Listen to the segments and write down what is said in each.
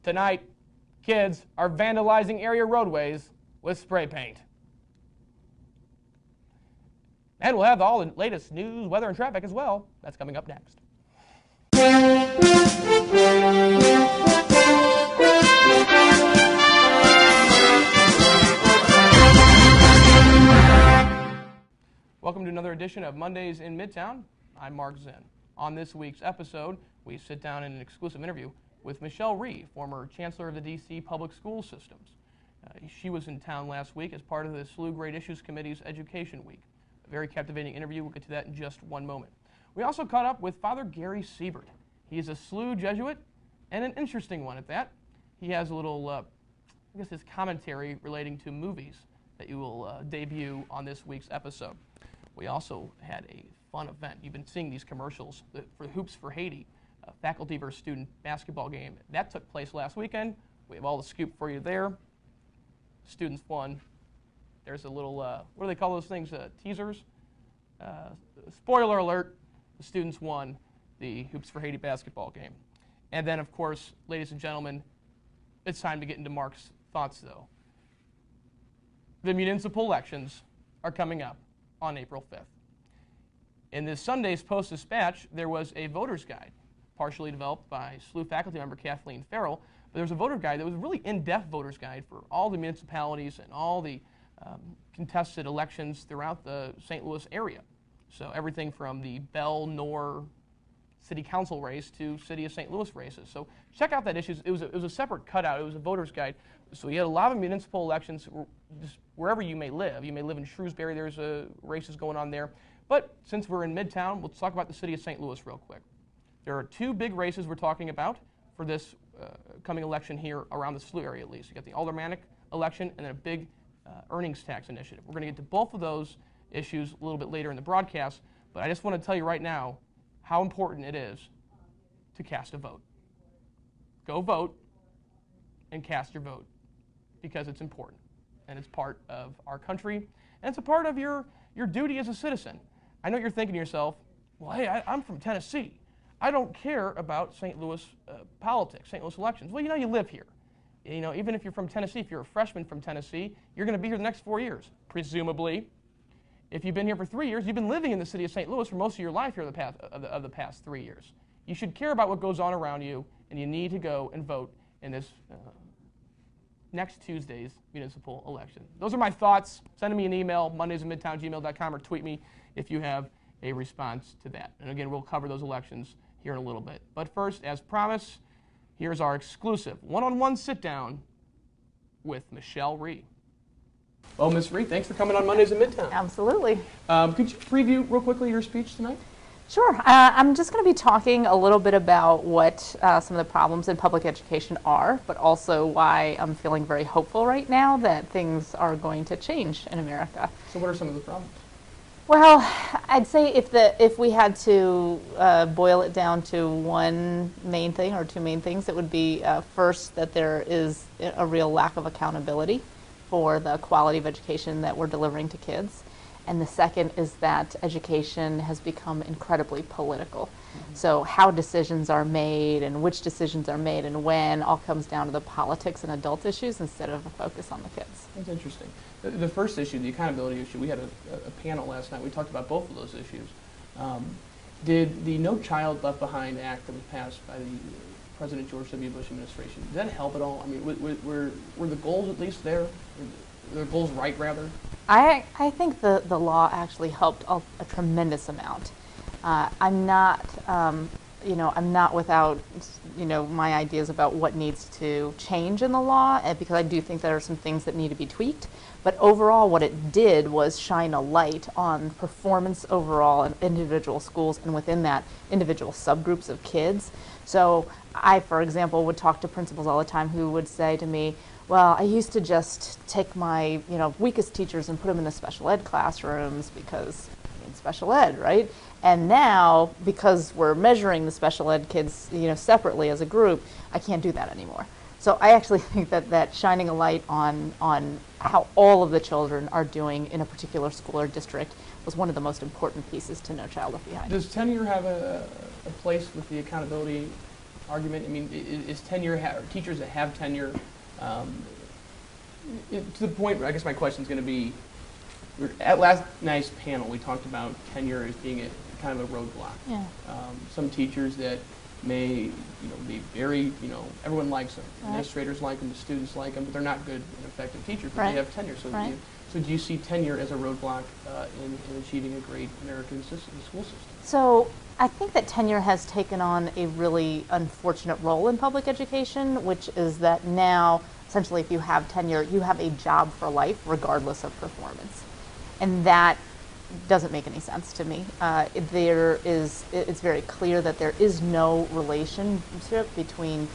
Tonight, kids are vandalizing area roadways with spray paint. And we'll have all the latest news, weather, and traffic as well. That's coming up next. Welcome to another edition of Mondays in Midtown. I'm Mark Zinn. On this week's episode, we sit down in an exclusive interview with Michelle Rhee, former Chancellor of the D.C. Public School Systems. She was in town last week as part of the SLU Great Issues Committee's Education Week. A very captivating interview. We'll get to that in just one moment. We also caught up with Father Gary Seibert. He is a SLU Jesuit, and an interesting one at that. He has a little, his commentary relating to movies that you will debut on this week's episode. We also had a fun event. You've been seeing these commercials for Hoops for Haiti, a faculty versus student basketball game. That took place last weekend. We have all the scoop for you there. Students won. There's a little, what do they call those things, teasers? Spoiler alert, the students won the Hoops for Haiti basketball game. And then, of course, ladies and gentlemen, it's time to get into Mark's thoughts, though. The municipal elections are coming up on April 5th. In this Sunday's Post-Dispatch, there was a voter's guide, partially developed by SLU faculty member Kathleen Farrell, but there was a voter guide that was a really in-depth voter's guide for all the municipalities and all the contested elections throughout the St. Louis area. So everything from the Bell, Nor City Council race to City of St. Louis races. So check out that issue. It was a separate cutout. It was a voter's guide. So you had a lot of municipal elections just wherever you may live. You may live in Shrewsbury. There's races going on there. But since we're in Midtown, let's talk about the city of St. Louis real quick. There are two big races we're talking about for this coming election here around the SLU area, at least. You got the aldermanic election and then a big earnings tax initiative. We're going to get to both of those issues a little bit later in the broadcast, but I just want to tell you right now how important it is to cast a vote. Go vote and cast your vote because it's important and it's part of our country and it's a part of your duty as a citizen. I know you're thinking to yourself, well, hey, I'm from Tennessee. I don't care about St. Louis politics, St. Louis elections. Well, you live here. Even if you're from Tennessee, if you're a freshman from Tennessee, you're going to be here the next 4 years, presumably. If you've been here for 3 years, you've been living in the city of St. Louis for most of your life here of the past 3 years. You should care about what goes on around you, and you need to go and vote in this next Tuesday's municipal election. Those are my thoughts. Send me an email, mondaysatmidtowngmail.com, or tweet me if you have a response to that. And again, we'll cover those elections here in a little bit. But first, as promised, here's our exclusive one-on-one sit-down with Michelle Rhee. Well, Ms. Rhee, thanks for coming on Mondays in Midtown. Absolutely. Could you preview real quickly your speech tonight? Sure. I'm just going to be talking a little bit about what some of the problems in public education are, but also why I'm feeling very hopeful right now that things are going to change in America. So what are some of the problems? Well, I'd say if we had to boil it down to one main thing or two main things, it would be first that there is a real lack of accountability for the quality of education that we're delivering to kids. And the second is that education has become incredibly political. Mm-hmm. So how decisions are made and which decisions are made and when all comes down to the politics and adult issues instead of a focus on the kids. That's interesting. The first issue, the accountability issue, we had a panel last night. We talked about both of those issues. Did the No Child Left Behind Act that was passed by the President George W. Bush administration, did that help at all? I mean, were the goals at least there? Were the goals right, rather? I think the law actually helped a tremendous amount. I'm not, I'm not without, my ideas about what needs to change in the law, because I do think there are some things that need to be tweaked. But overall, what it did was shine a light on performance overall in individual schools, and within that, individual subgroups of kids. So I, for example, would talk to principals all the time who would say to me, well, I used to just take my, weakest teachers and put them in the special ed classrooms because special ed, right? And now, because we're measuring the special ed kids, separately as a group, I can't do that anymore. So I actually think that shining a light on how all of the children are doing in a particular school or district was one of the most important pieces to No Child Left Behind. Does tenure have a place with the accountability argument? I mean, is tenure, teachers that have tenure, to the point where I guess my question is going to be, at last night's panel, we talked about tenure as being kind of a roadblock. Yeah. Some teachers that may, be very, everyone likes them. Right. Administrators like them, the students like them, but they're not good and effective teachers, but Right. they have tenure. So, Right. so do you see tenure as a roadblock in achieving a great American school system? So I think that tenure has taken on a really unfortunate role in public education, which is that now, essentially, if you have tenure, you have a job for life regardless of performance. And that doesn't make any sense to me. It's very clear that there is no relationship between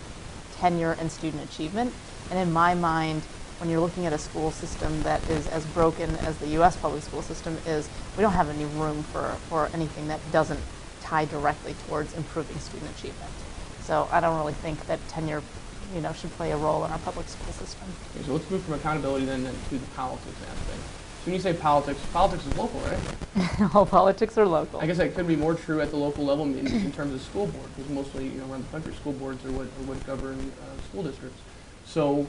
tenure and student achievement. And in my mind, when you're looking at a school system that is as broken as the U.S. public school system is, we don't have any room for anything that doesn't tie directly towards improving student achievement. So I don't really think that tenure, should play a role in our public school system. Okay, so let's move from accountability then to the politics aspect. So when you say politics is local, right? All politics are local. I guess that could be more true at the local level in terms of school board, because mostly, around the country, school boards are what govern school districts. So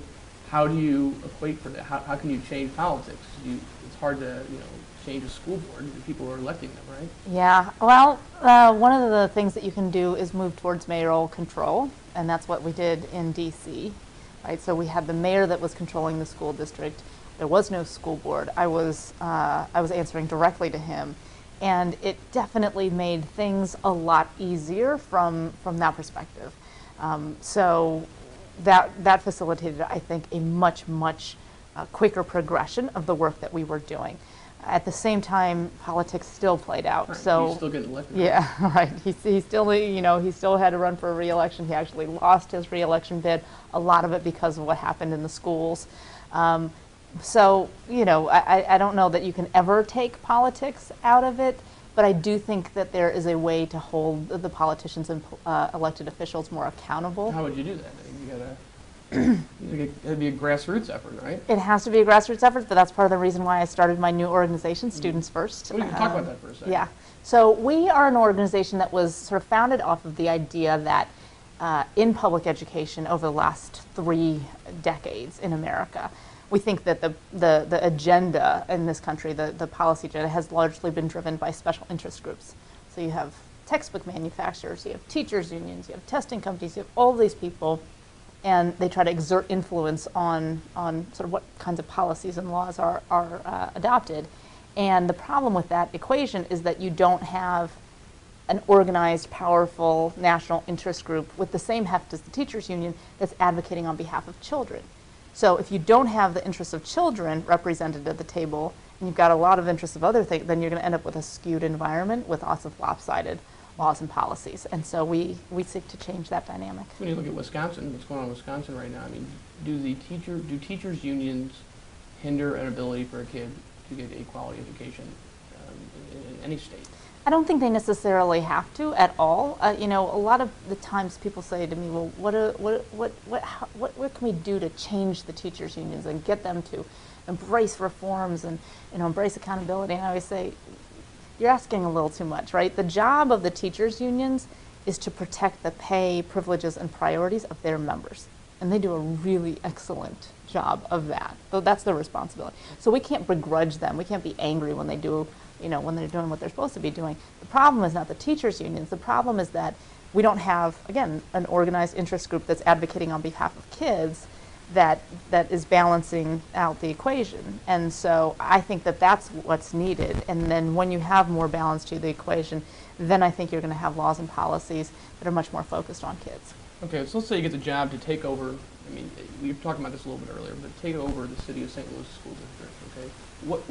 how do you equate for that? How can you change politics? It's hard to, change a school board. People are electing them, right? Yeah, well, one of the things that you can do is move towards mayoral control, and that's what we did in DC, right? So we had the mayor that was controlling the school district. There was no school board. I was answering directly to him, and it definitely made things a lot easier from that perspective. So that facilitated, I think, a much quicker progression of the work that we were doing. At the same time, politics still played out. Right. So he's still getting elected. Yeah, right. He still, he still had to run for a re-election. He actually lost his re-election bid. A lot of it because of what happened in the schools. So, I don't know that you can ever take politics out of it, but I do think that there is a way to hold the politicians and elected officials more accountable. How would you do that? It'd be a grassroots effort, right? It has to be a grassroots effort, but that's part of the reason why I started my new organization, Students First. Well, we can talk about that for a second. Yeah. So we are an organization that was sort of founded off of the idea that in public education over the last 3 decades in America, we think that the agenda in this country, the policy agenda, has largely been driven by special interest groups. So you have textbook manufacturers, you have teachers unions, you have testing companies, you have all of these people, and they try to exert influence on sort of what kinds of policies and laws are adopted. And the problem with that equation is that you don't have an organized, powerful national interest group with the same heft as the teachers union that's advocating on behalf of children. So if you don't have the interests of children represented at the table, and you've got a lot of interests of other things, then you're going to end up with a skewed environment with lots of lopsided laws and policies. And so we seek to change that dynamic. When you look at Wisconsin, what's going on in Wisconsin right now, I mean, do teachers unions hinder an ability for a kid to get a quality education in any state? I don't think they necessarily have to at all. A lot of the times people say to me, well, what can we do to change the teachers unions and get them to embrace reforms and embrace accountability? And I always say, you're asking a little too much, right? The job of the teachers unions is to protect the pay, privileges, and priorities of their members. And they do a really excellent job of that. So that's their responsibility. So we can't begrudge them. We can't be angry when they do, when they're doing what they're supposed to be doing. The problem is not the teachers unions. The problem is that we don't have, again, an organized interest group that's advocating on behalf of kids that is balancing out the equation. And so I think that that's what's needed. And then when you have more balance to the equation, then I think you're going to have laws and policies that are much more focused on kids. Okay, so let's say you get the job to take over, I mean, we were talking about this a little bit earlier, but take over the city of St. Louis School District, okay?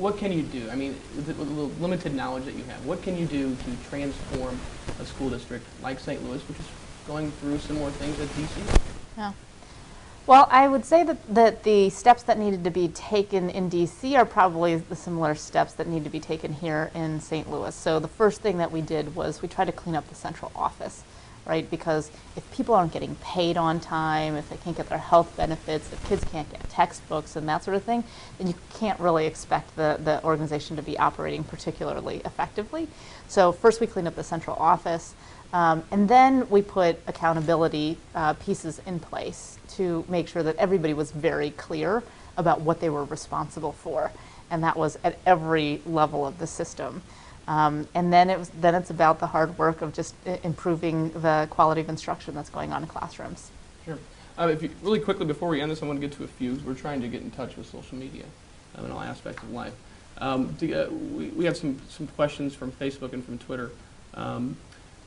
What can you do? I mean, with the limited knowledge that you have, what can you do to transform a school district like St. Louis, which is going through similar things as DC? Yeah. Well, I would say that the steps that needed to be taken in DC are probably the similar steps that need to be taken here in St. Louis. So the first thing that we did was we tried to clean up the central office. right? Because if people aren't getting paid on time, if they can't get their health benefits, if kids can't get textbooks and that sort of thing, then you can't really expect the organization to be operating particularly effectively. So first we cleaned up the central office, and then we put accountability pieces in place to make sure that everybody was very clear about what they were responsible for, and that was at every level of the system. And then it's about the hard work of just improving the quality of instruction that's going on in classrooms. Sure. If you, really quickly before we end this, I want to get to a few. We're trying to get in touch with social media in all aspects of life. We have some questions from Facebook and from Twitter.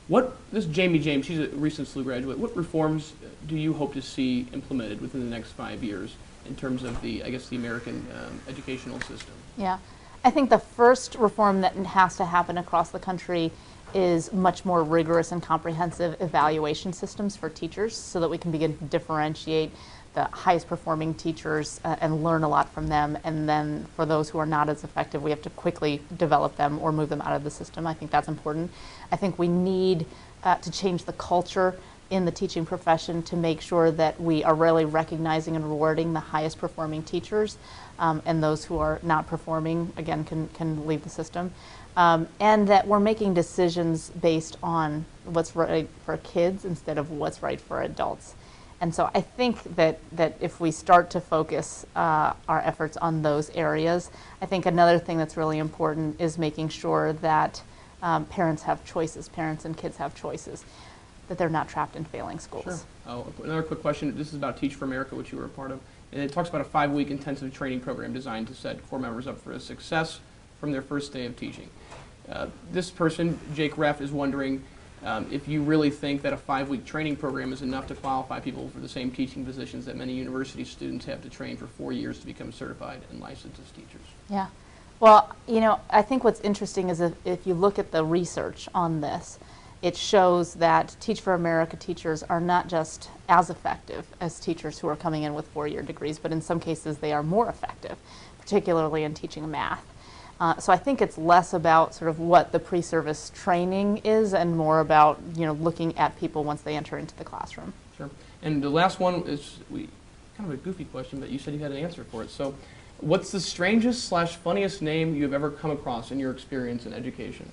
This is Jamie James. She's a recent SLU graduate. What reforms do you hope to see implemented within the next 5 years in terms of the American educational system? Yeah. I think the first reform that has to happen across the country is much more rigorous and comprehensive evaluation systems for teachers so that we can begin to differentiate the highest performing teachers and learn a lot from them. And then for those who are not as effective, we have to quickly develop them or move them out of the system. I think that's important. I think we need to change the culture in the teaching profession to make sure that we are really recognizing and rewarding the highest performing teachers, and those who are not performing, again, can leave the system. And that we're making decisions based on what's right for kids instead of what's right for adults. And so I think that if we start to focus our efforts on those areas, I think another thing that's really important is making sure that parents have choices, parents and kids have choices, that they're not trapped in failing schools. Sure. Oh, another quick question. This is about Teach for America, which you were a part of. And it talks about a 5-week intensive training program designed to set core members up for success from their first day of teaching. This person, Jake Reff, is wondering if you really think that a 5-week training program is enough to qualify people for the same teaching positions that many university students have to train for 4 years to become certified and licensed as teachers. Yeah. Well, I think what's interesting is if you look at the research on this, it shows that Teach for America teachers are not just as effective as teachers who are coming in with 4-year degrees, but in some cases they are more effective, particularly in teaching math. So I think it's less about sort of what the pre-service training is and more about looking at people once they enter into the classroom. Sure. And the last one is kind of a goofy question, but you said you had an answer for it. So what's the strangest / funniest name you have ever come across in your experience in education?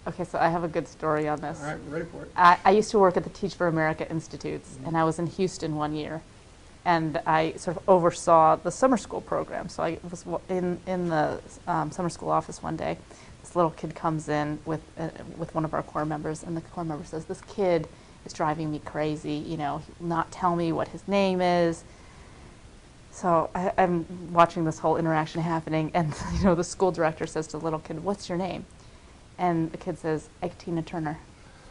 Okay, so I have a good story on this. All right, we're ready for it. I used to work at the Teach for America Institutes, and I was in Houston one year, and I sort of oversaw the summer school program. So I was in the summer school office one day. This little kid comes in with one of our core members, and the core member says, "This kid is driving me crazy. He will not tell me what his name is." So I'm watching this whole interaction happening, and the school director says to the little kid, "What's your name?" And the kid says, "Ike Tina Turner."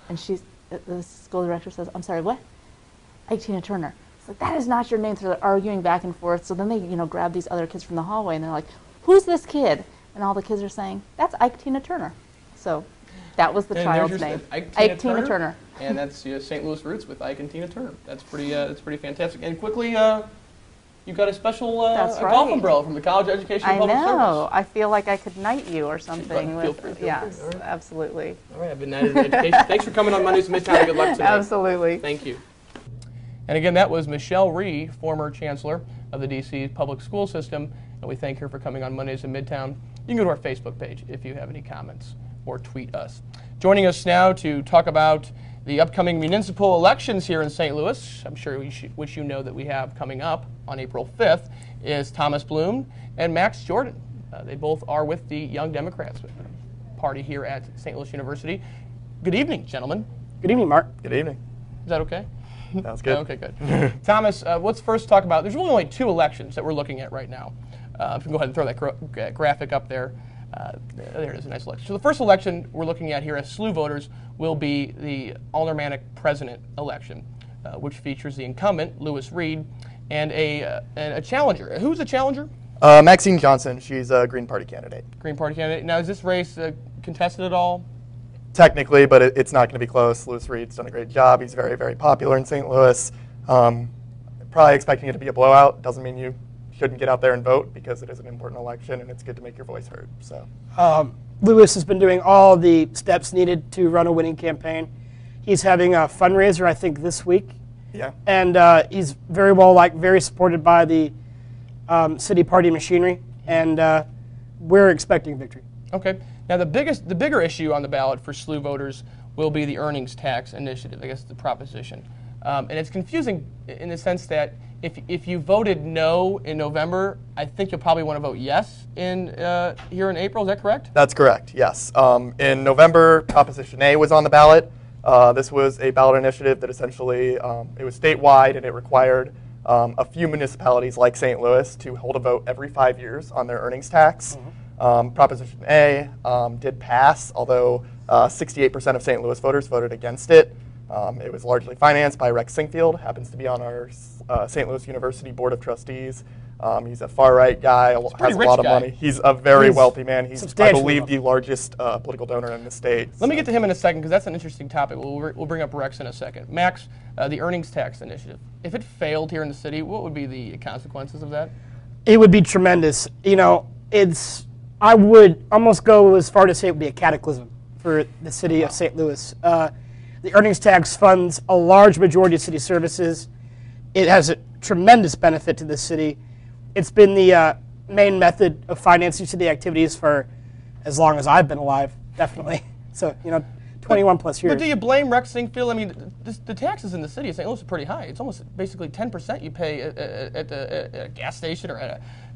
And the school director says, "I'm sorry, what?" "Ike Tina Turner." It's like, "That is not your name." So they're arguing back and forth. So then they, grab these other kids from the hallway and they're like, "Who's this kid?" And all the kids are saying, "That's Ike Tina Turner." So that was the child's name. Ike Tina Turner. And that's St. Louis roots with Ike and Tina Turner. That's pretty fantastic. And quickly, you've got a special golf umbrella from the College of Education and Public Service. I know. I feel like I could knight you or something. Feel free. Yes, All right. Absolutely. All right, I've been knighted in education. Thanks for coming on Mondays in Midtown. Good luck today. Absolutely. Thank you. And again, that was Michelle Rhee, former Chancellor of the D.C. Public School System, and we thank her for coming on Mondays in Midtown. You can go to our Facebook page if you have any comments or tweet us. Joining us now to talk about the upcoming municipal elections here in St. Louis, I'm sure which you know that we have coming up on April 5th, is Thomas Bloom and Max Jordan. They both are with the Young Democrats party here at St. Louis University. Good evening, gentlemen. Good evening, Mark. Good evening. Is that okay? Sounds good. Okay, good. Thomas, let's first talk about, there's really only 2 elections that we're looking at right now. If you can go ahead and throw that graphic up there. There it is, a nice election. So the first election we're looking at here as SLU voters will be the aldermanic president election, which features the incumbent, Lewis Reed, and a challenger. Who's the challenger? Maxine Johnson. She's a Green Party candidate. Green Party candidate. Now, is this race contested at all? Technically, but it's not going to be close. Lewis Reed's done a great job. He's very, very popular in St. Louis. Probably expecting it to be a blowout. Doesn't mean you shouldn't get out there and vote, because it is an important election and it's good to make your voice heard. So, Lewis has been doing all the steps needed to run a winning campaign. He's having a fundraiser, I think, this week. Yeah. And he's very well liked, very supported by the city party machinery, and we're expecting victory. Okay. Now the bigger issue on the ballot for SLU voters will be the earnings tax initiative. I guess the proposition, and it's confusing in the sense that if you voted no in November, I think you'll probably want to vote yes here in April. Is that correct? That's correct. Yes. In November, Proposition A was on the ballot. This was a ballot initiative that essentially it was statewide, and it required a few municipalities like St. Louis to hold a vote every 5 years on their earnings tax. Proposition A did pass, although 68% of St. Louis voters voted against it. It was largely financed by Rex Sinkfield, happens to be on our St. Louis University Board of Trustees. He's a far-right guy, has a lot of money. He's a very wealthy man. He's, I believe, the largest political donor in the state. Let me get to him in a second, because that's an interesting topic. We'll bring up Rex in a second. Max, the earnings tax initiative. If it failed here in the city, what would be the consequences of that? It would be tremendous. You know, I would almost go as far to say it would be a cataclysm for the city of St. Louis. The earnings tax funds a large majority of city services. It has a tremendous benefit to the city. It's been the main method of financing city activities for as long as I've been alive, definitely. So, 21 plus years. But do you blame Rex Sinkfield? I mean, the taxes in the city of St. Louis are pretty high. It's almost basically 10% you pay at the gas station or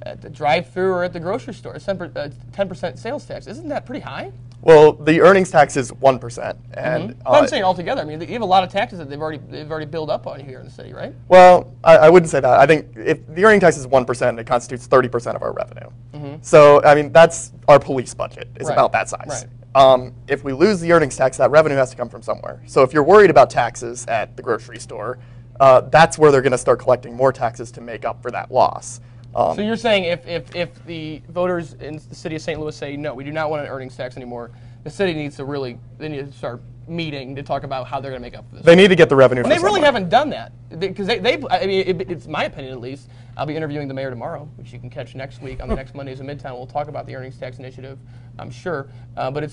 at the drive-thru or at the grocery store. It's 10% sales tax. Isn't that pretty high? Well, the earnings tax is 1%, and but I'm saying altogether. I mean, you have a lot of taxes that they've already built up on here in the city, right? Well, I wouldn't say that. I think if the earning tax is 1%, it constitutes 30% of our revenue. So, I mean, that's our police budget is about that size. Right. If we lose the earnings tax, that revenue has to come from somewhere. So if you're worried about taxes at the grocery store, that's where they're going to start collecting more taxes to make up for that loss. So you're saying if the voters in the city of St. Louis say, no, we do not want an earnings tax anymore, the city needs to start meeting to talk about how they're going to make up for this. They need to get the revenue from somewhere. somewhere. They really haven't done that. Because I mean, it's my opinion at least. I'll be interviewing the mayor tomorrow, which you can catch next week on the next Mondays in Midtown. We'll talk about the earnings tax initiative, I'm sure. But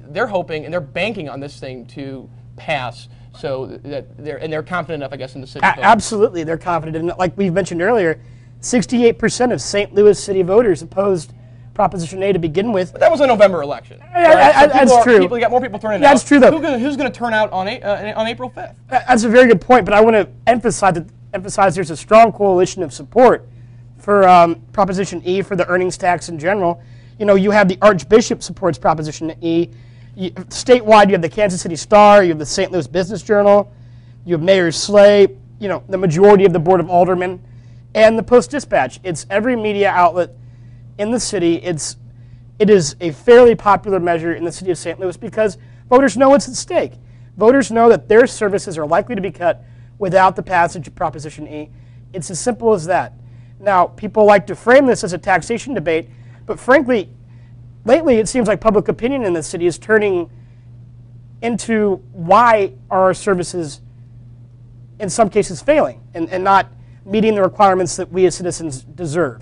they're hoping and they're banking on this thing to pass, so that they're confident enough, I guess, in the city. Absolutely, they're confident in it. Like we mentioned earlier, 68% of St. Louis city voters opposed Proposition A to begin with. But that was a November election. Right? That's true. You got more people turning out. That's true, though. Who's going to turn out on April 5th? That's a very good point, but I want to emphasize there's a strong coalition of support for Proposition E, for the earnings tax in general. You have the Archbishop supports Proposition E. Statewide, you have the Kansas City Star, you have the St. Louis Business Journal, you have Mayor Slay, the majority of the Board of Aldermen, and the Post-Dispatch. It's every media outlet in the city. It is a fairly popular measure in the city of St. Louis because voters know what's at stake. Voters know that their services are likely to be cut without the passage of Proposition E. It's as simple as that. Now, people like to frame this as a taxation debate, but frankly, lately it seems like public opinion in the city is turning into why are our services in some cases failing and not meeting the requirements that we as citizens deserve.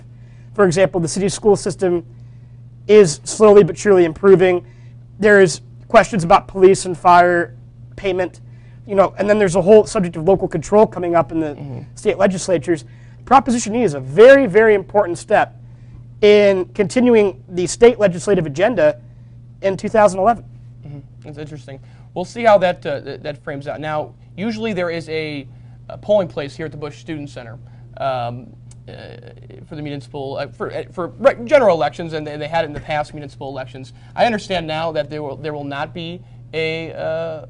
For example, the city school system is slowly but surely improving. There's questions about police and fire payment, and then there's a whole subject of local control coming up in the state legislatures. Proposition E is a very, very important step in continuing the state legislative agenda in 2011. That's interesting. We'll see how that frames out. Now, usually there is a polling place here at the Bush Student Center for the municipal, for general elections, and they had it in the past municipal elections. I understand now that there will not be a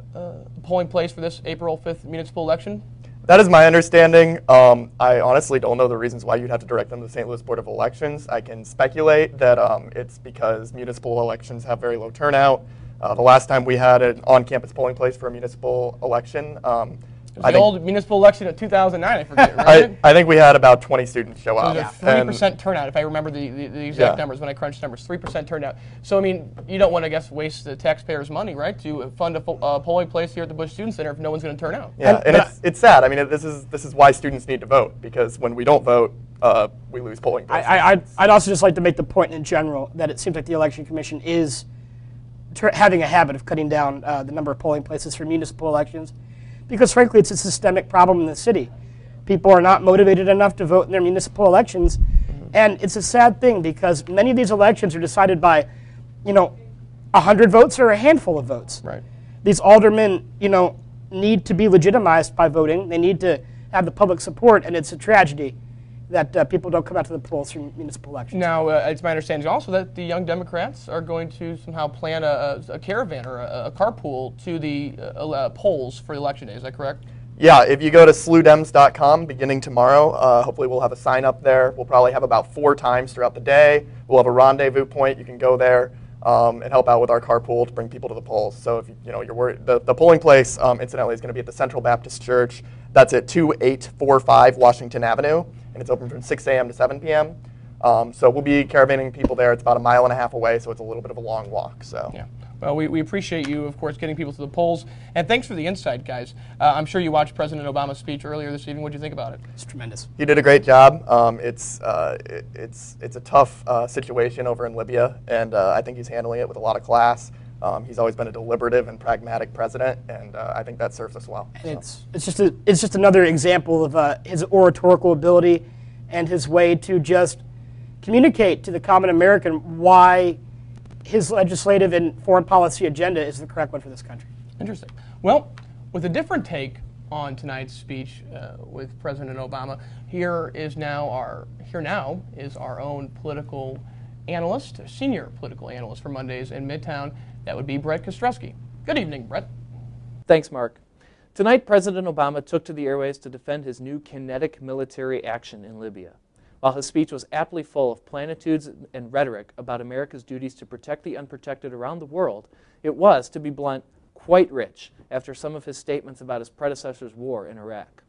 polling place for this April 5th municipal election. That is my understanding. I honestly don't know the reasons why you'd have to direct them to the St. Louis Board of Elections. I can speculate that it's because municipal elections have very low turnout. The last time we had an on-campus polling place for a municipal election, it was the old municipal election of 2009, I forget, right? I think we had about 20 students show up. It was a 3% turnout, if I remember the exact numbers when I crunched numbers, 3% turnout. So, I mean, you don't want to, I guess, waste the taxpayers' money, right, to fund a polling place here at the Bush Student Center if no one's going to turn out. Yeah, and it's sad. I mean, this is why students need to vote, because when we don't vote, we lose polling places. I'd also just like to make the point in general that it seems like the Election Commission is having a habit of cutting down the number of polling places for municipal elections, because frankly, it's a systemic problem in the city. People are not motivated enough to vote in their municipal elections, and it's a sad thing because many of these elections are decided by, 100 votes or a handful of votes. Right. These aldermen, need to be legitimized by voting. They need to have the public support, and it's a tragedy that people don't come out to the polls for municipal elections. Now, it's my understanding also that the Young Democrats are going to somehow plan a caravan or a carpool to the polls for Election Day. Is that correct? Yeah, if you go to SLUDems.com beginning tomorrow, hopefully we'll have a sign up there. We'll probably have about 4 times throughout the day. We'll have a rendezvous point. You can go there and help out with our carpool to bring people to the polls. So if you're worried, the polling place, incidentally, is going to be at the Central Baptist Church. That's at 2845 Washington Avenue, and it's open from 6 a.m. to 7 p.m. So we'll be caravanning people there. It's about 1.5 miles away, so it's a little bit of a long walk. So. Yeah. Well, we appreciate you, of course, getting people to the polls, and thanks for the insight, guys. I'm sure you watched President Obama's speech earlier this evening. What did you think about it? It's tremendous. He did a great job. It's a tough situation over in Libya, and I think he's handling it with a lot of class. He's always been a deliberative and pragmatic president, and I think that serves us well. And it's just another example of his oratorical ability and his way to just communicate to the common American why his legislative and foreign policy agenda is the correct one for this country. Interesting. Well, with a different take on tonight's speech with President Obama, here now is our own political analyst, senior political analyst for Mondays in Midtown. That would be Brett Kostreski. Good evening, Brett. Thanks, Mark. Tonight, President Obama took to the airways to defend his new kinetic military action in Libya. While his speech was aptly full of platitudes and rhetoric about America's duties to protect the unprotected around the world, it was, to be blunt, quite rich after some of his statements about his predecessor's war in Iraq.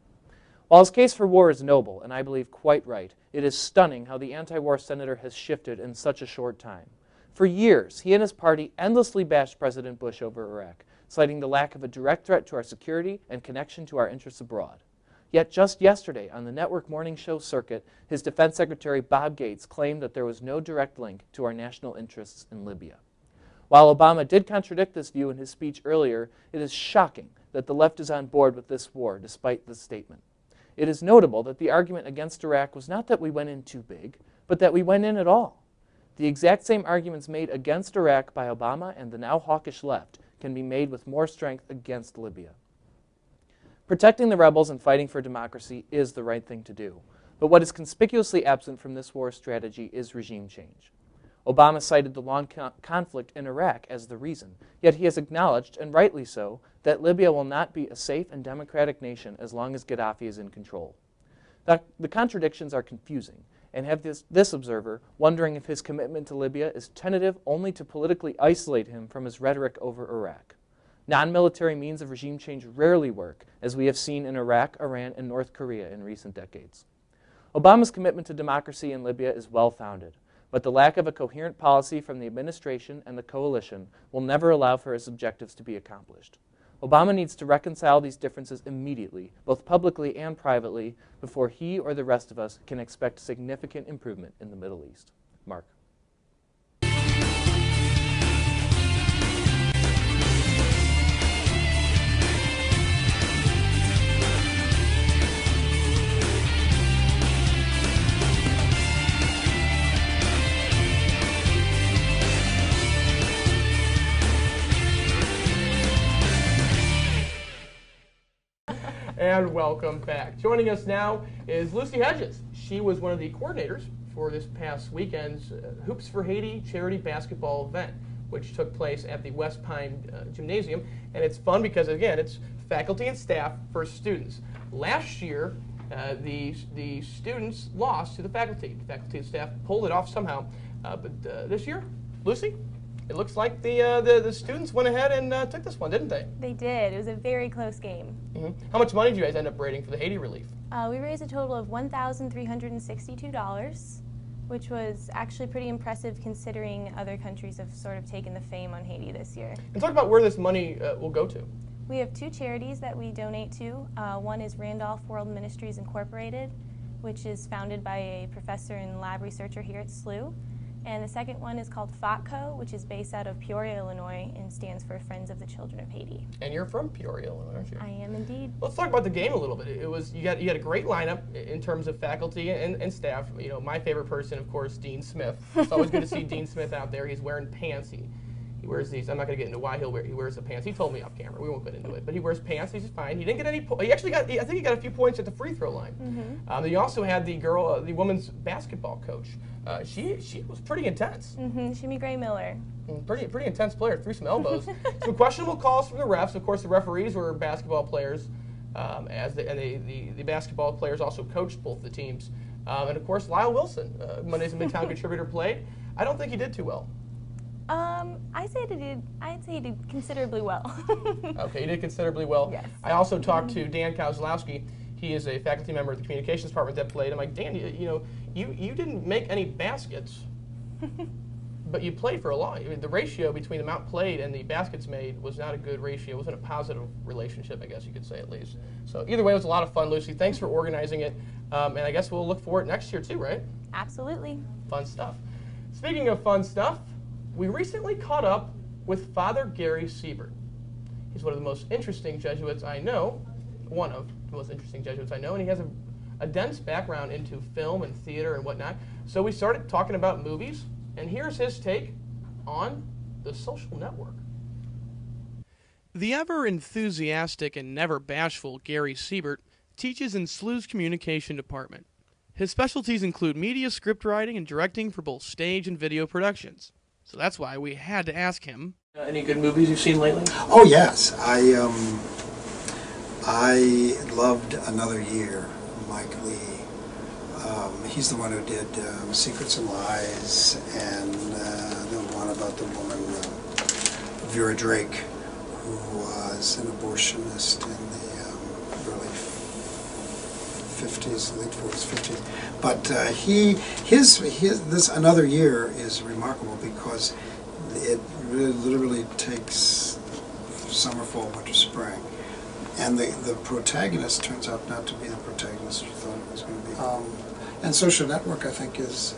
While his case for war is noble, and I believe quite right, it is stunning how the anti-war senator has shifted in such a short time. For years, he and his party endlessly bashed President Bush over Iraq, citing the lack of a direct threat to our security and connection to our interests abroad. Yet just yesterday, on the network morning show circuit, his Defense Secretary Bob Gates claimed that there was no direct link to our national interests in Libya. While Obama did contradict this view in his speech earlier, it is shocking that the left is on board with this war despite this statement. It is notable that the argument against Iraq was not that we went in too big, but that we went in at all. The exact same arguments made against Iraq by Obama and the now hawkish left can be made with more strength against Libya. Protecting the rebels and fighting for democracy is the right thing to do. But what is conspicuously absent from this war strategy is regime change. Obama cited the long conflict in Iraq as the reason, yet he has acknowledged, and rightly so, that Libya will not be a safe and democratic nation as long as Gaddafi is in control. The contradictions are confusing, and have this observer wondering if his commitment to Libya is tentative only to politically isolate him from his rhetoric over Iraq. Non-military means of regime change rarely work, as we have seen in Iraq, Iran, and North Korea in recent decades. Obama's commitment to democracy in Libya is well-founded, but the lack of a coherent policy from the administration and the coalition will never allow for his objectives to be accomplished. Obama needs to reconcile these differences immediately, both publicly and privately, before he or the rest of us can expect significant improvement in the Middle East. Mark. And welcome back. Joining us now is Lucy Hedges. She was one of the coordinators for this past weekend's Hoops for Haiti charity basketball event, which took place at the West Pine Gymnasium. And it's fun because, again, it's faculty and staff versus students. Last year, the students lost to the faculty. The faculty and staff pulled it off somehow. But this year, Lucy, it looks like the students went ahead and took this one, didn't they? They did. It was a very close game. Mm-hmm. How much money did you guys end up raising for the Haiti relief? We raised a total of $1,362, which was actually pretty impressive considering other countries have sort of taken the fame on Haiti this year. And talk about where this money will go to. We have 2 charities that we donate to. One is Randolph World Ministries Incorporated, which is founded by a professor and lab researcher here at SLU. And the second one is called FOTCO, which is based out of Peoria, Illinois, and stands for Friends of the Children of Haiti. And you're from Peoria, Illinois, aren't you? I am indeed. Let's talk about the game a little bit. It was you had a great lineup in terms of faculty and staff. You know, my favorite person, of course, Dean Smith. It's always good to see Dean Smith out there. He's wearing pants. He wears these. I'm not going to get into why he wears the pants. He told me off camera. We won't get into it. But he wears pants. He's fine. He didn't get any. He actually got. I think he got a few points at the free throw line. You also had the the women's basketball coach. She was pretty intense. Shimmy Gray Miller. Pretty intense player. Threw some elbows. Some questionable calls from the refs. Of course, the referees were basketball players, the basketball players also coached both the teams. And of course, Lyle Wilson, Mondays in Midtown contributor, played. I don't think he did too well. I'd say he did considerably well. Okay, he did considerably well. Yes. I also talked to Dan Kozlowski. He is a faculty member of the communications department that played. I'm like, Dan, you didn't make any baskets, but you played for a lot. I mean, the ratio between the amount played and the baskets made was not a good ratio. It wasn't a positive relationship, I guess you could say, at least. So either way, it was a lot of fun, Lucy. Thanks for organizing it. And I guess we'll look for it next year too, right? Absolutely. Fun stuff. Speaking of fun stuff, we recently caught up with Father Gary Seibert. He's one of the most interesting Jesuits I know, one of the most interesting Jesuits I know, and he has a dense background into film and theater and whatnot. So we started talking about movies, and here's his take on The Social Network. The ever-enthusiastic and never-bashful Gary Seibert teaches in SLU's communication department. His specialties include media script writing and directing for both stage and video productions. So that's why we had to ask him. Any good movies you've seen lately? Oh yes, I loved Another Year, Mike Lee. He's the one who did Secrets and Lies, and the one about the woman Vera Drake, who was an abortionist in the early 50s, late 40s, 50s. But this Another Year is remarkable because it really literally takes summer, fall, winter, spring. And the protagonist turns out not to be the protagonist you thought it was going to be. And Social Network, I think it's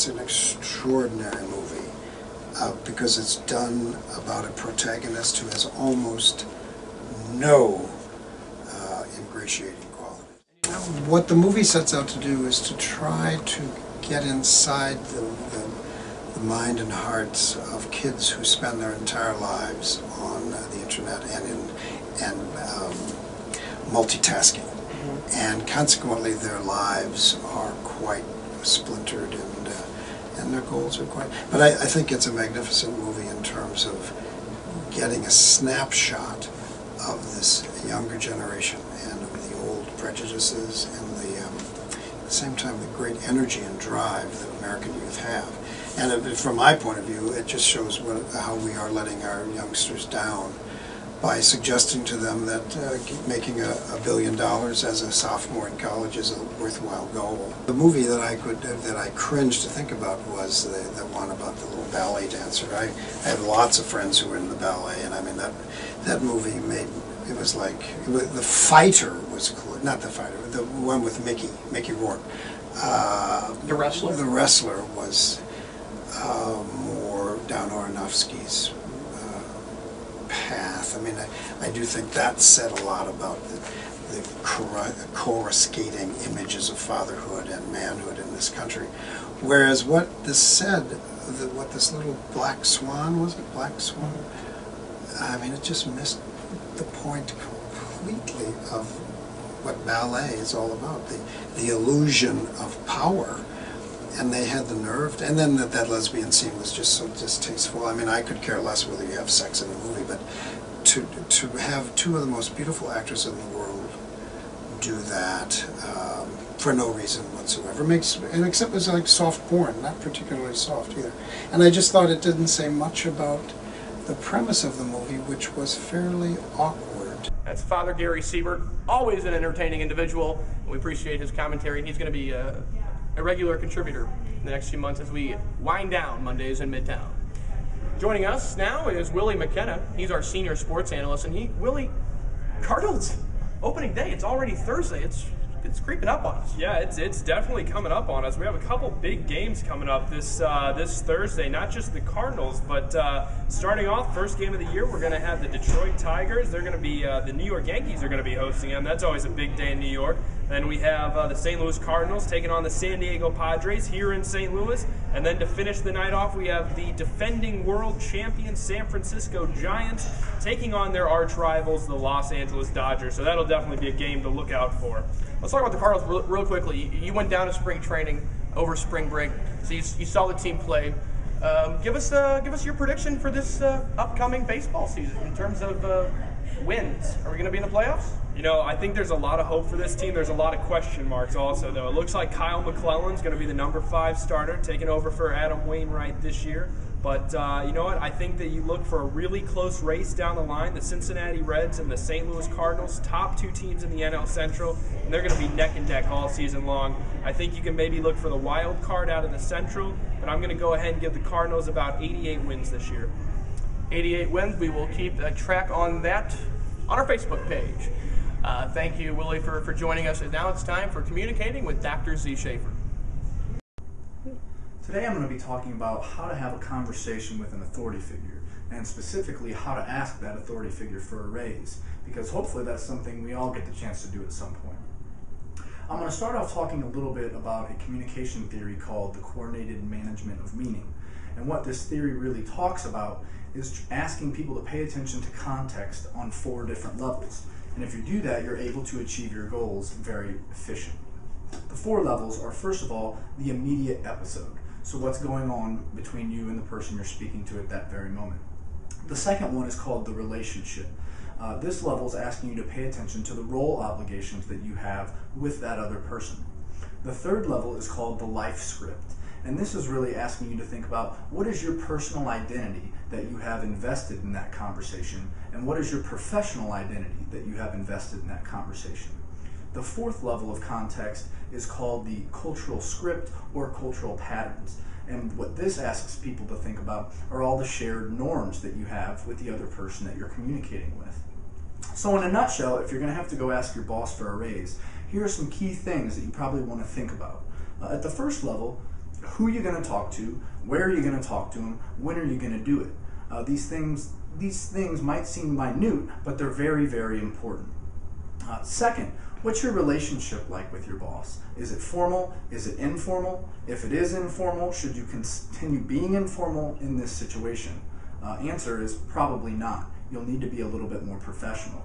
an extraordinary movie because it's done about a protagonist who has almost no ingratiating quality. What the movie sets out to do is to try to get inside the mind and hearts of kids who spend their entire lives on the internet and multitasking. And consequently their lives are quite splintered and their goals are quite... But I think it's a magnificent movie in terms of getting a snapshot of this younger generation and of the old prejudices and at the same time the great energy and drive that American youth have. And from my point of view, it just shows how we are letting our youngsters down by suggesting to them that making $1 billion as a sophomore in college is a worthwhile goal. The movie that I cringed to think about was the one about the little ballet dancer. I have lots of friends who were in the ballet, and I mean that movie the fighter was not the fighter, the one with Mickey Rourke. The wrestler. The wrestler was more down Aronofsky's path. I mean, I do think that said a lot about the coruscating images of fatherhood and manhood in this country. Whereas what this said, what this little black swan, was it Black Swan? I mean, it just missed the point completely of what ballet is all about, the illusion of power. And they had the nerve, and then that lesbian scene was just so distasteful. I mean, I could care less whether you have sex in the movie, but to have two of the most beautiful actors in the world do that for no reason whatsoever except it was like soft porn, not particularly soft either. And I just thought it didn't say much about the premise of the movie, which was fairly awkward. That's Father Gary Seibert, always an entertaining individual. We appreciate his commentary, and he's going to be a regular contributor in the next few months as we wind down Mondays in Midtown. Joining us now is Willie McKenna. He's our senior sports analyst, and Willie, Cardinals opening day. It's already Thursday. It's it's creeping up on us. Yeah, it's definitely coming up on us. We have a couple big games coming up this Thursday. Not just the Cardinals, but starting off, first game of the year, we're going to have the Detroit Tigers. They're going to be the New York Yankees are going to be hosting them. That's always a big day in New York. Then we have the St. Louis Cardinals taking on the San Diego Padres here in St. Louis. And then to finish the night off, we have the defending world champion San Francisco Giants taking on their arch rivals, the Los Angeles Dodgers. So that'll definitely be a game to look out for. Let's talk about the Cardinals real quickly. You went down to spring training over spring break, so you saw the team play. Give us your prediction for this upcoming baseball season in terms of wins. Are we going to be in the playoffs? You know, I think there's a lot of hope for this team. There's a lot of question marks also, though. It looks like Kyle McClellan's going to be the number 5 starter, taking over for Adam Wainwright this year. But you know what? I think that you look for a really close race down the line. The Cincinnati Reds and the St. Louis Cardinals, top 2 teams in the NL Central, and they're going to be neck and neck all season long. I think you can maybe look for the wild card out of the Central, but I'm going to go ahead and give the Cardinals about 88 wins this year. 88 wins. We will keep a track on that on our Facebook page. Thank you, Willie, for joining us. And now it's time for Communicating with Dr. Z. Schaefer. Today I'm going to be talking about how to have a conversation with an authority figure, and specifically how to ask that authority figure for a raise, because hopefully that's something we all get the chance to do at some point. I'm going to start off talking a little bit about a communication theory called the coordinated management of meaning. And what this theory really talks about is asking people to pay attention to context on 4 different levels. And if you do that, you're able to achieve your goals very efficiently. The 4 levels are, first of all, the immediate episode. So what's going on between you and the person you're speaking to at that very moment. The second one is called the relationship. This level is asking you to pay attention to the role obligations that you have with that other person. The third level is called the life script. And this is really asking you to think about what is your personal identity that you have invested in that conversation, and what is your professional identity that you have invested in that conversation. The 4th level of context is called the cultural script or cultural patterns. And what this asks people to think about are all the shared norms that you have with the other person that you're communicating with. So in a nutshell, if you're going to have to go ask your boss for a raise, here are some key things that you probably want to think about. At the first level, who are you going to talk to? Where are you going to talk to them? When are you going to do it? These things might seem minute, but they're very, very important. Second, what's your relationship like with your boss? Is it formal? Is it informal? If it is informal, should you continue being informal in this situation? Answer is probably not. You'll need to be a little bit more professional.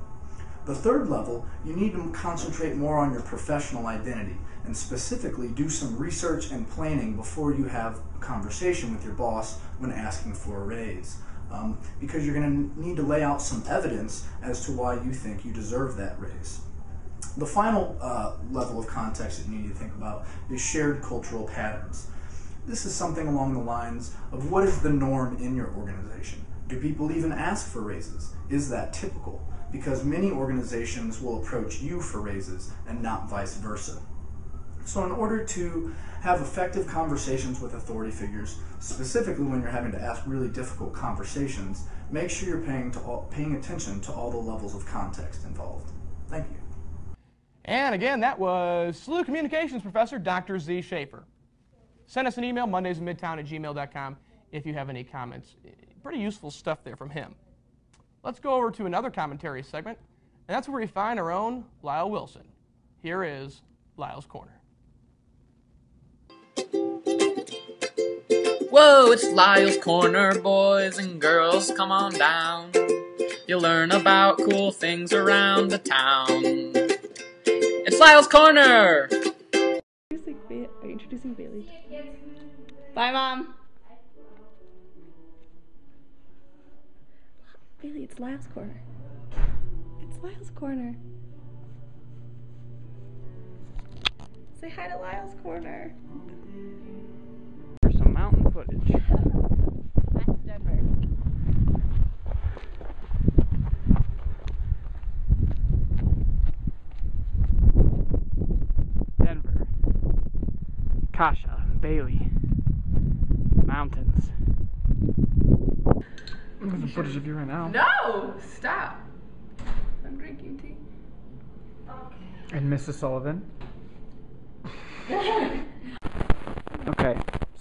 The third level, you need to concentrate more on your professional identity, and specifically do some research and planning before you have a conversation with your boss when asking for a raise. Because you're going to need to lay out some evidence as to why you think you deserve that raise. The final level of context that you need to think about is shared cultural patterns. This is something along the lines of what is the norm in your organization? Do people even ask for raises? Is that typical? Because many organizations will approach you for raises and not vice versa. So in order to have effective conversations with authority figures, specifically when you're having to ask really difficult conversations, make sure you're paying attention to all the levels of context involved. Thank you. And again, that was SLU Communications Professor Dr. Z. Schaefer. Send us an email, mondaysmidtown@gmail.com, if you have any comments. Pretty useful stuff there from him. Let's go over to another commentary segment, and that's where we find our own Lyle Wilson. Here is Lyle's Corner. Whoa, it's Lyle's Corner, boys and girls, come on down. You'll learn about cool things around the town. It's Lyle's Corner! Are you introducing Bailey? Bye, Mom. Bailey, it's Lyle's Corner. It's Lyle's Corner. Say hi to Lyle's Corner. For some mountain footage. That's Denver. Denver. Kasha. Bailey. Mountains. Look at the footage of you right now. No! Stop. I'm drinking tea. Okay. And Mrs. Sullivan.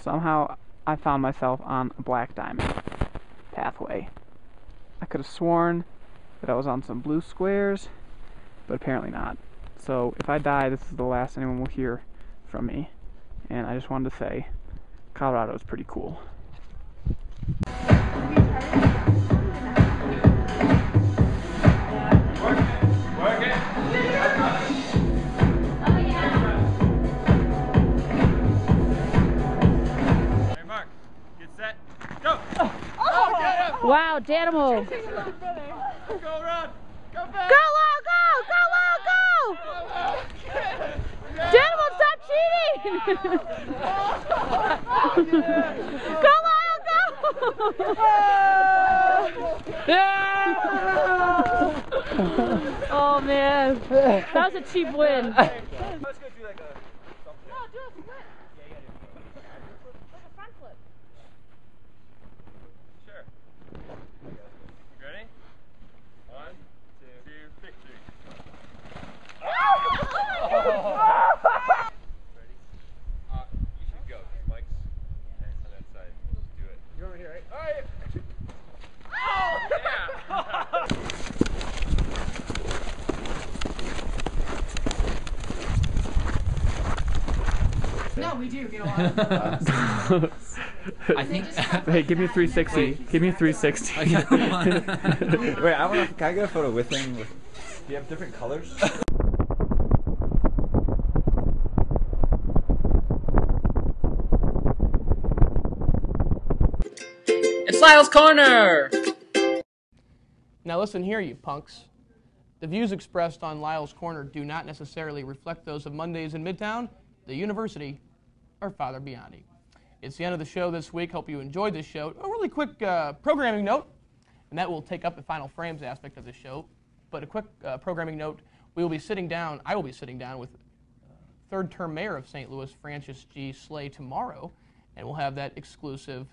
somehow I found myself on a black diamond pathway. I could have sworn that I was on some blue squares, but apparently not. So if I die, this is the last anyone will hear from me. And I just wanted to say, Colorado is pretty cool. Wow, Danimal. Go, run! Go back! Go, Lyle, go! Go, Lyle, go! Danimal, stop cheating! Go, Lyle, go! Oh, man. That was a cheap win. Let's go do like a... No, do a flip. Like a front flip. Sure. Ready? 1, 2, 3. Ready? You should go. Mike's on that side. Just do it. You're over here, right? All right. Oh, yeah. No, we do get along. I think. Hey, give me a 360. Give me a 360. Wait, I want to. Can I get a photo with him? Do you have different colors? It's Lyle's Corner! Now listen here, you punks. The views expressed on Lyle's Corner do not necessarily reflect those of Mondays in Midtown, the University, or Father Biondi. It's the end of the show this week. Hope you enjoyed this show. A really quick programming note, and that will take up the final frames aspect of the show. But a quick programming note, I will be sitting down with third-term mayor of St. Louis, Francis G. Slay, tomorrow, and we'll have that exclusive,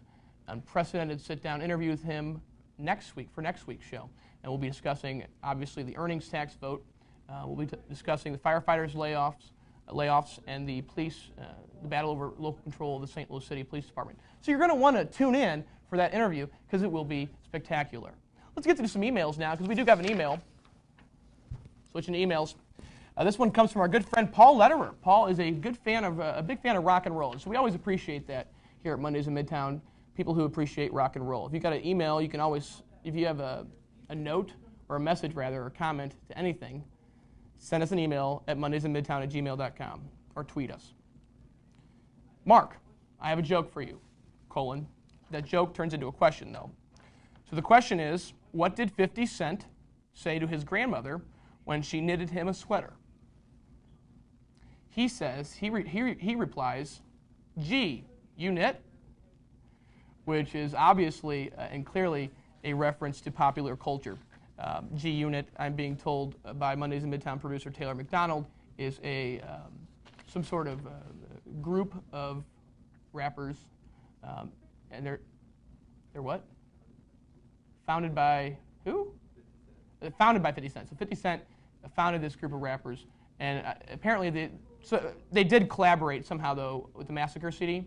unprecedented sit-down interview with him next week, for next week's show. And we'll be discussing, obviously, the earnings tax vote. We'll be discussing the firefighters' layoffs and the police, the battle over local control of the St. Louis City Police Department. So you're going to want to tune in for that interview because it will be spectacular. Let's get to some emails now because we do have an email. Switching to emails. This one comes from our good friend Paul Lederer. Paul is a big fan of rock and roll, and so we always appreciate that here at Mondays in Midtown. People who appreciate rock and roll. If you got an email, you can always, if you have a note or a message rather, or a comment to anything, send us an email at mondaysinmidtown@gmail.com or tweet us. Mark, I have a joke for you, : That joke turns into a question, though. So the question is, what did 50 Cent say to his grandmother when she knitted him a sweater? He says, he replies, "Gee, you knit?" Which is obviously and clearly a reference to popular culture. G-Unit, I'm being told by Mondays in Midtown producer Taylor McDonald, is some sort of group of rappers, and they're what? Founded by who? Founded by 50 Cent. So 50 Cent founded this group of rappers, and apparently they did collaborate somehow though with the Massacre CD,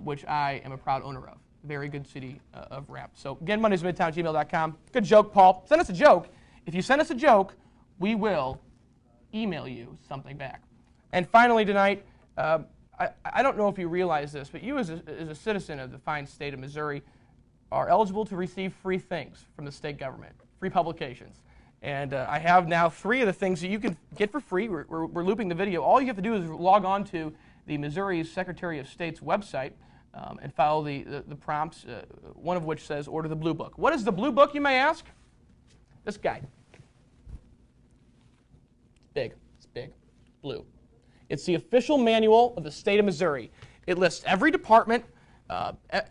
which I am a proud owner of. Very good CD of rap. So again, mondaysmidtown@gmail.com. Good joke, Paul. Send us a joke. If you send us a joke, we will email you something back. And finally tonight, I don't know if you realize this, but you as a citizen of the fine state of Missouri are eligible to receive free things from the state government, free publications. And I have now 3 of the things that you can get for free. We're looping the video. All you have to do is log on to the Missouri Secretary of State's website and follow the prompts, one of which says, order the Blue Book. What is the Blue Book, you may ask? This guide. It's big, blue. It's the official manual of the state of Missouri. It lists every department,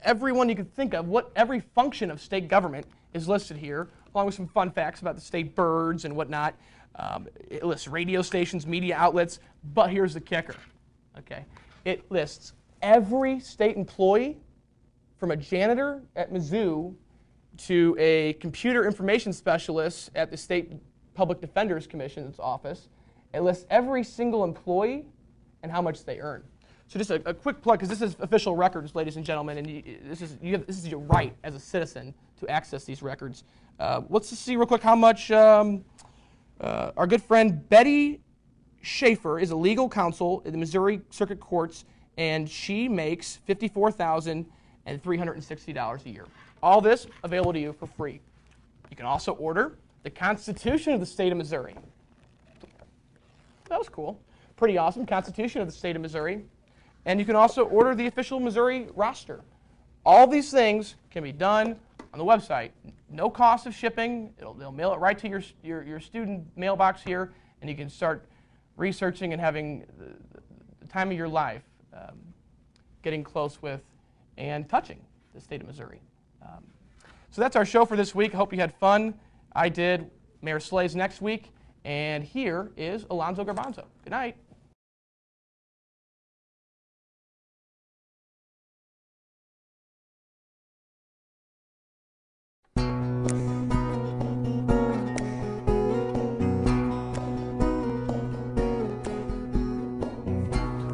everyone you can think of, every function of state government is listed here, along with some fun facts about the state birds and whatnot. It lists radio stations, media outlets, but here's the kicker. Okay, it lists every state employee, from a janitor at Mizzou to a computer information specialist at the State Public Defender's Commission's office. It lists every single employee and how much they earn. So just a quick plug, because this is official records, ladies and gentlemen, and this is your right as a citizen to access these records. Let's just see real quick how much our good friend Betty Schaefer is a legal counsel in the Missouri Circuit Courts, and she makes $54,360 a year. All this available to you for free. You can also order the Constitution of the State of Missouri. That was cool. Pretty awesome. Constitution of the State of Missouri. And you can also order the official Missouri roster. All these things can be done on the website. No cost of shipping. They'll mail it right to your student mailbox here, and you can start researching and having the time of your life getting close with and touching the state of Missouri. So that's our show for this week. I hope you had fun. I did. Mayor Slay's next week. And here is Alonzo Garbanzo. Good night.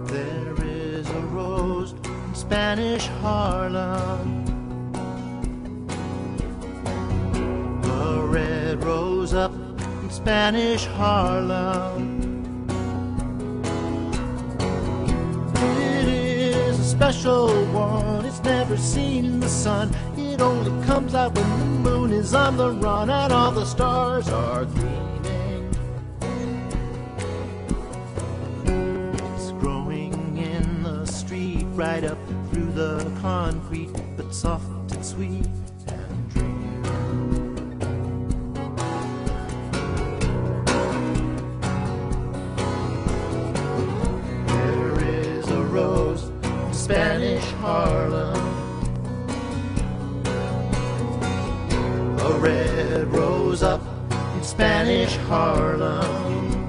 There is a rose in Spanish Harlem, a red rose up in Spanish Harlem. It is a special one, it's never seen the sun. It only comes out when the moon is on the run and all the stars are gleaming. It's growing in the street, right up through the concrete, but soft and sweet and dreamy. There is a rose in Spanish Harlem, a red rose up in Spanish Harlem,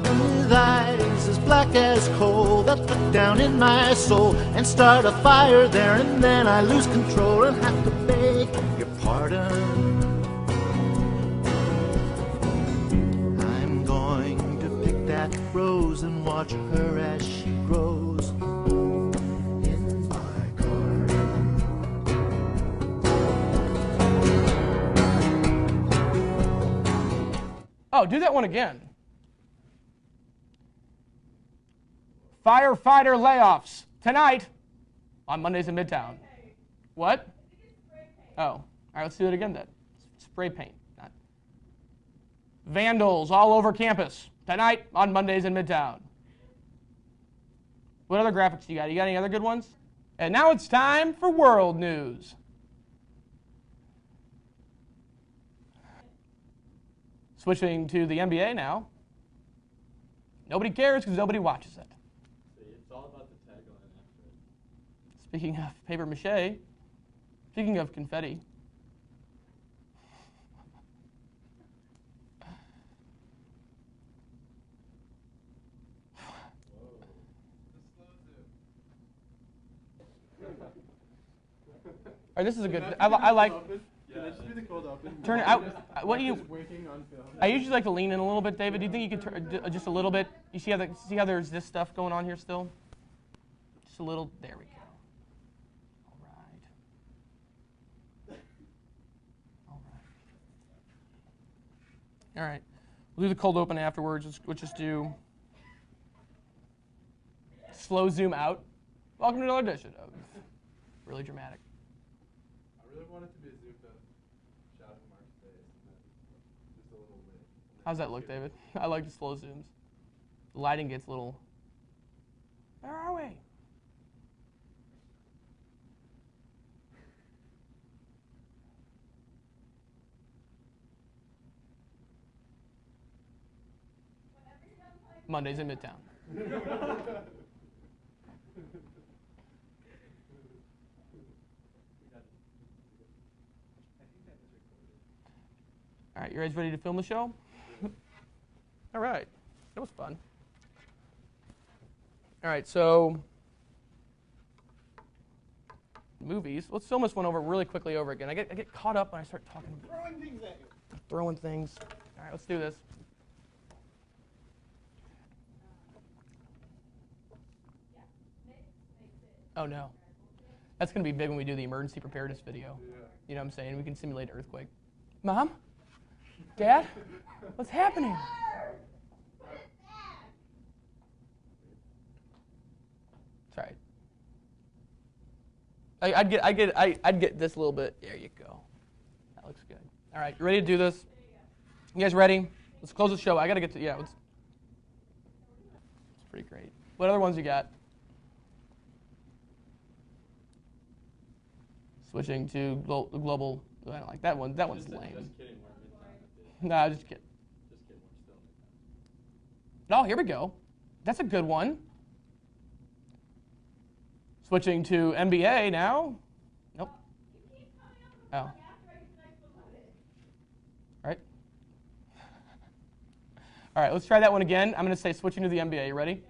with eyes as black as coal that look down in my soul and start a fire there, and then I lose control and have to beg your pardon. I'm going to pick that rose and watch her as she grows in my garden. Oh, do that one again. Firefighter layoffs tonight on Mondays in Midtown. What? Oh, all right, let's do it again then. Spray paint. Vandals all over campus tonight on Mondays in Midtown. What other graphics you got? You got any other good ones? And now it's time for world news. Switching to the NBA now. Nobody cares because nobody watches it. It's all about the tagline after it. Speaking of paper mache, speaking of confetti. All right, this is a good. I like. Can I just do the cold open? Turn it out. What do you? Just working on film. I usually like to lean in a little bit, David. Do you think you could turn just a little bit? You see how there's this stuff going on here still? Just a little. There we go. All right. All right. We'll do the cold open afterwards. We'll just do slow zoom out. Welcome to another edition of Really Dramatic. I really want it to be a zoomed up shot of Mark's face, and then just a little bit. How's that look, David? I like the slow zooms. The lighting gets a little. Where are we? Mondays in Midtown. All right, you guys ready to film the show? All right, that was fun. All right, so movies. Let's film this one over really quickly over again. I get caught up when I start talking. Throwing things at you. Throwing things. All right, let's do this. Oh no. That's going to be big when we do the emergency preparedness video. Yeah. You know what I'm saying? We can simulate an earthquake. Mom? Dad? What's happening? It's all right. I'd get this a little bit. There you go. That looks good. All right, you ready to do this? You guys ready? Let's close the show. I got to get to, yeah. It's pretty great. What other ones you got? Switching to global. I don't like that one. That one's lame. Just kidding. We're in Midtown. No, just kidding. Just kidding. We're still in Midtown. Oh, here we go. That's a good one. Switching to NBA now. Nope. Oh. All right. All right, let's try that one again. I'm going to say switching to the NBA. You ready?